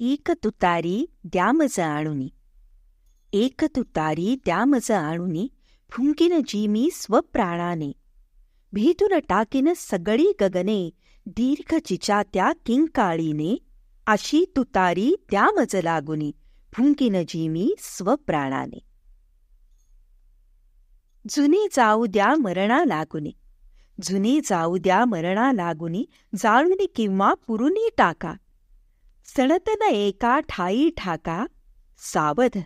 एक तुतारी द्या मज आणुनी, एक तुतारी द्या मज आणुनी, फुंकीन जी मी स्वप्राणाने, भेटून टाकीन सगळी गगने, दीर्घ चिचात्या किंकाळीने, अशी तुतारी द्या मज लागुनी, फुंकीन जी मी स्वप्राणाने. जुने जाऊ द्या मरणा लागुनी, जुने जाऊ द्या मरणा लागुनी, जाळुनी किंवा पुरुनी टाका, सणतन एका ठाई ठाका, सावध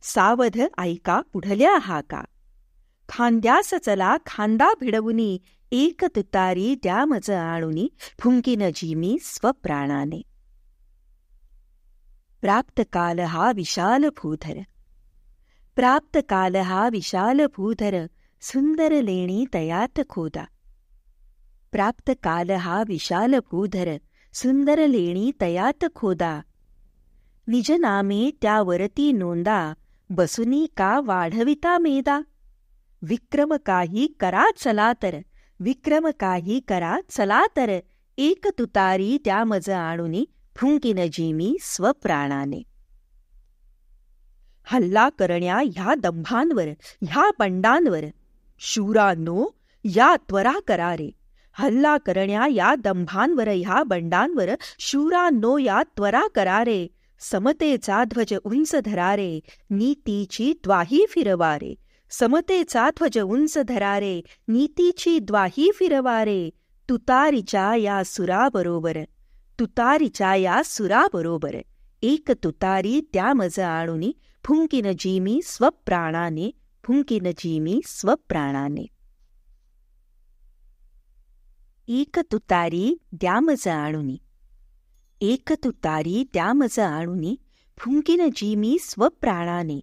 सावध ऐका पुढल्या हाका, खांद्यास चला खांदा भिडवुनी, एक तुतारी द्या मज आणुनी, फुंकीन जी मी स्वप्राणाने. प्राप्त काल हा विशाल भूधर, प्राप्त काल हा विशाल भूधर, सुंदर लेणी तयात खोदा, प्राप्त काल हा विशाल भूधर, सुंदर लेणी तयात खोदा, निज नामे त्यावरती नोंदा, बसुनी का वाढविता मेदा, विक्रम काही करा चला तर, विक्रम काही करा चला तर, एक तुतारी त्या मज आणुनी, फुंकीन जी मी स्वप्राणाने. हल्ला करण्या ह्या दंभांवर, ह्या बंडांवर, शूरांनो या त्वरा करा रे, हल्ला करण्या या दंभांवर ह्या बंडांवर, शूरांनो या त्वरा करा रे, समतेचा ध्वज उंच धरा रे, नीतीची द्वाही फिरवा रे, समतेचा ध्वज उंच धरा रे, नीतीची द्वाही फिरवा रे, तुतारीच्या या सुराबरोबर, तुतारीच्या या सुराबरोबर, एक तुतारी त्या मज आणुनी, फुंकीन जी मी स्वप्राणाने, फुंकीन जी मी स्वप्राणाने. एक तुतारी द्या मज आणुनी, एक तुतारी द्या मज आणुनी, फुंकीन जी मी स्वप्राणाने,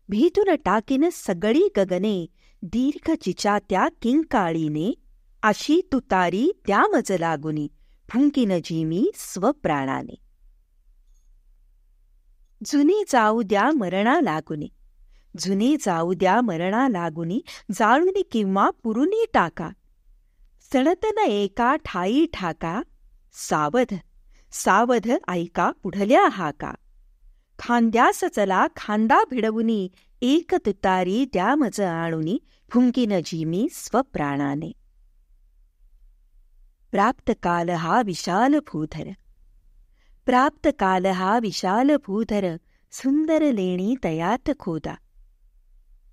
भेटून टाकीन सगळी गगने, दीर्घ चिचात्या किंकाळीने, अशी तुतारी द्या मज लागुनी, फुंकीन जी मी स्वप्राणाने. जुने जाऊ द्या मरणा लागुनी, जुने जाऊ द्या मरणा लागुनी, जाळुनी किंवा पुरुनी टाका, सणतन एका ठाई ठाका, सावध सावध ऐका पुढल्या हाका, खांद्यास चला खांदा भिडवुनी, एक तुतारी द्या मज आणुनी, फुंकीन जी मी स्वप्राणाने. प्राप्त काल हा विशाल भूधर, प्राप्त काल हा विशाल भूधर, सुंदर लेणी तयात खोदा,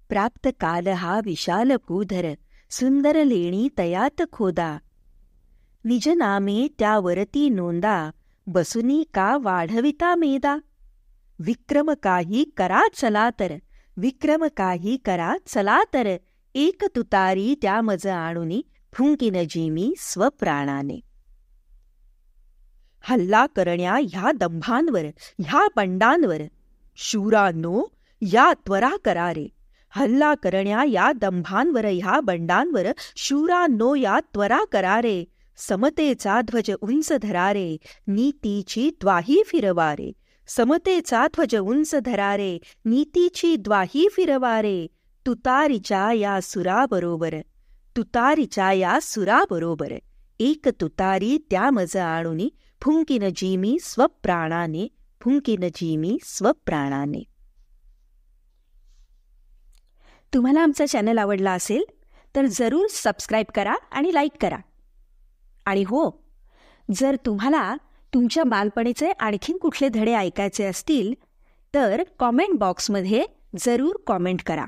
प्राप्त काल हा विशाल भूधर, सुंदर लेणी तयात खोदा, निज नामे त्यावरती नोंदा, बसुनी का वाढविता मेदा, विक्रम काही करा चला तर, विक्रम काही करा चला तर, एक तुतारी त्या मज आणुनी, फुंकीन जी मी स्वप्राणाने. हल्ला करण्या ह्या दंभांवर, ह्या बंडांवर, शूरांनो या त्वरा करा रे, हल्ला करण्या या दंभांवर ह्या बंडांवर, शूरांनो या त्वरा करा रे, समतेचा ध्वज उंच धरा रे, नीतीची द्वाही फिरवा रे, समतेचा ध्वज उंच धरा रे, नीतीची द्वाही फिरवा रे, तुतारीच्या या सुराबरोबर, तुतारीच्या या सुराबरोबर, एक तुतारी त्या मज आणुनी, फुंकीन जी मी स्वप्राणाने, फुंकीन जी मी स्वप्राणाने. तुम्हाला आमचा चॅनल आवडला असेल तर जरूर सबस्क्राईब करा आणि लाईक करा. आणि हो, जर तुम्हाला तुमच्या बालपणीचे आणखीन कुठले धडे ऐकायचे असतील तर कॉमेंट बॉक्समध्ये जरूर कॉमेंट करा.